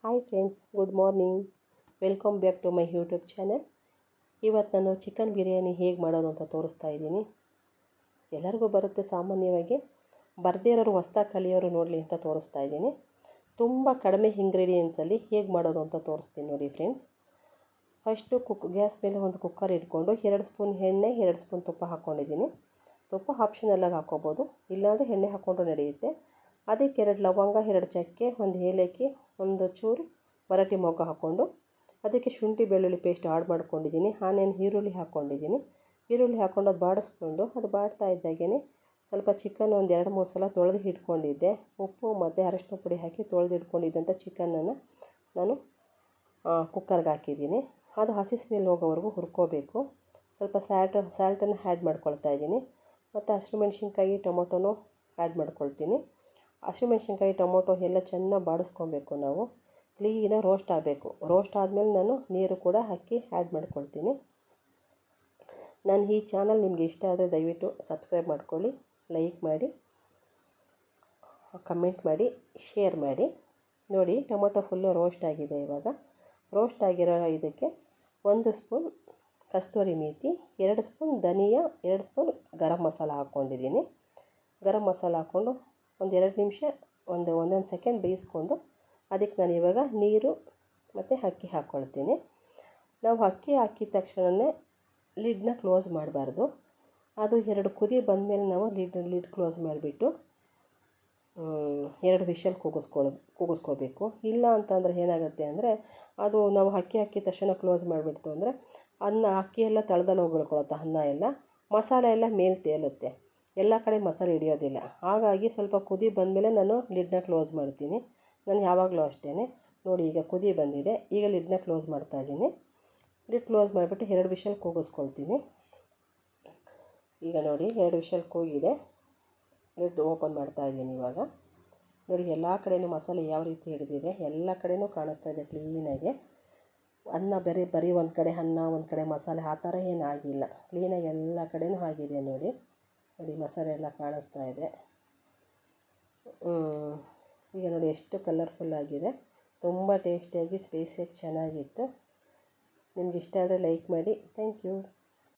Hi friends, good morning. Welcome back to my YouTube channel. ಇವತ್ತು ನಾನು chicken biryani ಹೇಗೆ ಮಾಡೋದು ಅಂತ ತೋರಿಸ್ತಾ ಇದ್ದೀನಿ. ಎಲ್ಲರಿಗೂ ಬರುತ್ತೆ ಸಾಮಾನ್ಯವಾಗಿ, ಬರದೇ ಇರೋರು ಹೊಸ್ದಾಗಿ ಕಲಿಯೋರು ನೋಡಲಿ ಅಂತ ತೋರಿಸ್ತಾ ಇದ್ದೀನಿ. ತುಂಬ ಕಡಿಮೆ ಇಂಗ್ರೀಡಿಯೆಂಟ್ಸಲ್ಲಿ ಹೇಗೆ ಮಾಡೋದು ಅಂತ ತೋರಿಸ್ತೀನಿ ನೋಡಿ ಫ್ರೆಂಡ್ಸ್. ಫಸ್ಟು ಗ್ಯಾಸ್ ಮೇಲೆ ಒಂದು ಕುಕ್ಕರ್ ಇಟ್ಕೊಂಡು 2 ಸ್ಪೂನ್ ಎಣ್ಣೆ 2 ಸ್ಪೂನ್ ತುಪ್ಪ ಹಾಕ್ಕೊಂಡಿದ್ದೀನಿ. ತುಪ್ಪ ಆಪ್ಷನಲ್ಲಾಗಿ ಹಾಕ್ಕೋಬೋದು, ಇಲ್ಲಾಂದರೆ ಎಣ್ಣೆ ಹಾಕ್ಕೊಂಡ್ರೂ ನಡೆಯುತ್ತೆ. ಅದಕ್ಕೆ 2 ಲವಂಗ, 2 ಚಕ್ಕೆ, 1 ಏಲಕ್ಕಿ, ಒಂದು ಚೂರು ಮರಾಠಿ ಮೊಗ್ಗು ಹಾಕ್ಕೊಂಡು ಅದಕ್ಕೆ ಶುಂಠಿ ಬೆಳ್ಳುಳ್ಳಿ ಪೇಸ್ಟ್ ಆಡ್ ಮಾಡ್ಕೊಂಡಿದ್ದೀನಿ. ಆನೇನು ಈರುಳ್ಳಿ ಹಾಕ್ಕೊಂಡಿದ್ದೀನಿ. ಈರುಳ್ಳಿ ಹಾಕ್ಕೊಂಡು ಅದು ಬಾಡಿಸ್ಕೊಂಡು, ಅದು ಬಾಡ್ತಾ ಇದ್ದಾಗೇ ಸ್ವಲ್ಪ ಚಿಕನ್ ಒಂದು 2-3 ಸಲ ತೊಳೆದು ಇಟ್ಕೊಂಡಿದ್ದೆ. ಉಪ್ಪು ಮತ್ತು ಅರಶಿನ ಪುಡಿ ಹಾಕಿ ತೊಳೆದು ಇಟ್ಕೊಂಡಿದ್ದಂಥ ಚಿಕನನ್ನು ನಾನು ಕುಕ್ಕರ್ಗೆ ಹಾಕಿದ್ದೀನಿ. ಅದು ಹಸಿ ಸ್ಮೆಲ್ ಹೋಗೋವರೆಗೂ ಹುರ್ಕೋಬೇಕು. ಸ್ವಲ್ಪ ಸಾಲ್ಟನ್ನು ಆ್ಯಡ್ ಮಾಡ್ಕೊಳ್ತಾ ಇದ್ದೀನಿ. ಮತ್ತು ಹಸಿಮೆಣ್ಸಿನ್ಕಾಯಿ, ಟೊಮೊಟೊನೂ ಆ್ಯಡ್ ಮಾಡ್ಕೊಳ್ತೀನಿ. ಹಸಿಮೆಣ್ಸಿನ್ಕಾಯಿ, ಟೊಮೊಟೊ ಎಲ್ಲ ಚೆನ್ನಾಗಿ ಬಾಡಿಸ್ಕೊಬೇಕು. ನಾವು ಕ್ಲೀನಾಗಿ ರೋಸ್ಟ್ ಆಗಬೇಕು. ರೋಸ್ಟ್ ಆದಮೇಲೆ ನಾನು ನೀರು ಕೂಡ ಹಾಕಿ ಆ್ಯಡ್ ಮಾಡ್ಕೊಳ್ತೀನಿ. ನಾನು ಈ ಚಾನಲ್ ನಿಮಗೆ ಇಷ್ಟ ಆದರೆ ದಯವಿಟ್ಟು ಸಬ್ಸ್ಕ್ರೈಬ್ ಮಾಡ್ಕೊಳ್ಳಿ, ಲೈಕ್ ಮಾಡಿ, ಕಮೆಂಟ್ ಮಾಡಿ, ಶೇರ್ ಮಾಡಿ. ನೋಡಿ, ಟೊಮೊಟೊ ಫುಲ್ಲು ರೋಸ್ಟ್ ಆಗಿದೆ. ಇವಾಗ ರೋಸ್ಟ್ ಆಗಿರೋ ಇದಕ್ಕೆ 1 ಸ್ಪೂನ್ ಕಸ್ತೂರಿ ಮೇಥಿ, 2 ಸ್ಪೂನ್ ಧನಿಯಾ, 2 ಸ್ಪೂನ್ ಗರಂ ಮಸಾಲ ಹಾಕ್ಕೊಂಡಿದ್ದೀನಿ. ಗರಂ ಮಸಾಲ ಹಾಕ್ಕೊಂಡು ಒಂದು 2 ನಿಮಿಷ ಒಂದೊಂದು ಸೆಕೆಂಡ್ ಬೇಯಿಸ್ಕೊಂಡು ಅದಕ್ಕೆ ನಾನು ಇವಾಗ ನೀರು ಮತ್ತು ಅಕ್ಕಿ ಹಾಕ್ಕೊಳ್ತೀನಿ. ನಾವು ಅಕ್ಕಿ ಹಾಕಿದ ತಕ್ಷಣವೇ ಲಿಡ್ನ ಕ್ಲೋಸ್ ಮಾಡಬಾರ್ದು. ಅದು 2 ಕುದಿ ಬಂದಮೇಲೆ ನಾವು ಲಿಡ್ ಕ್ಲೋಸ್ ಮಾಡಿಬಿಟ್ಟು 2 ವಿಷಲ್ ಕೂಗಿಸ್ಕೋಬೇಕು. ಇಲ್ಲ ಅಂತಂದರೆ ಏನಾಗುತ್ತೆ ಅಂದರೆ, ಅದು ನಾವು ಅಕ್ಕಿ ಹಾಕಿದ ತಕ್ಷಣ ಕ್ಲೋಸ್ ಮಾಡಿಬಿಡ್ತು ಅಂದರೆ ಅಕ್ಕಿ ಎಲ್ಲ ತಳದಲ್ಲಿ ಹೋಗ್ಬಿಡ್ಕೊಳುತ್ತೆ. ಅನ್ನ ಎಲ್ಲ ಮಸಾಲೆ ಎಲ್ಲ ಮೇಲೆ ತೇಲುತ್ತೆ, ಎಲ್ಲ ಕಡೆ ಮಸಾಲೆ ಹಿಡಿಯೋದಿಲ್ಲ. ಹಾಗಾಗಿ ಸ್ವಲ್ಪ ಕುದಿ ಬಂದಮೇಲೆ ನಾನು ಲಿಡ್ನ ಕ್ಲೋಸ್ ಮಾಡ್ತೀನಿ. ನಾನು ಯಾವಾಗಲೂ ಅಷ್ಟೇ. ನೋಡಿ, ಈಗ ಕುದಿ ಬಂದಿದೆ. ಈಗ ಲಿಡ್ನ ಕ್ಲೋಸ್ ಮಾಡ್ತಾಯಿದ್ದೀನಿ. ಲಿಡ್ ಕ್ಲೋಸ್ ಮಾಡಿಬಿಟ್ಟು 2 ವಿಷಲ್ ಕೂಗಿಸ್ಕೊಳ್ತೀನಿ. ಈಗ ನೋಡಿ, 2 ವಿಷಲ್ ಕೂಗಿದೆ. ಲಿಡ್ ಓಪನ್ ಮಾಡ್ತಾಯಿದ್ದೀನಿ. ಇವಾಗ ನೋಡಿ, ಎಲ್ಲ ಕಡೆಯೂ ಮಸಾಲೆ ಯಾವ ರೀತಿ ಹಿಡಿದಿದೆ, ಎಲ್ಲ ಕಡೆಯೂ ಕಾಣಿಸ್ತಾ ಇದೆ ಕ್ಲೀನಾಗಿ. ಅನ್ನ ಬರೀ ಒಂದು ಕಡೆ ಅನ್ನ, ಒಂದು ಕಡೆ ಮಸಾಲೆ, ಆ ಥರ ಏನಾಗಿಲ್ಲ. ಕ್ಲೀನಾಗಿ ಎಲ್ಲ ಕಡೆಯೂ ಆಗಿದೆ. ನೋಡಿ, ಮಸಾಲೆ ಎಲ್ಲ ಕಾಣಿಸ್ತಾ ಇದೆ. ಈಗ ನೋಡಿ ಎಷ್ಟು ಕಲರ್ಫುಲ್ ಆಗಿದೆ. ತುಂಬ ಟೇಸ್ಟಿಯಾಗಿ ಸ್ಪೈಸಿಯಾಗಿ ಚೆನ್ನಾಗಿತ್ತು. ನಿಮ್ಗೆ ಇಷ್ಟ ಆದರೆ ಲೈಕ್ ಮಾಡಿ. Thank you.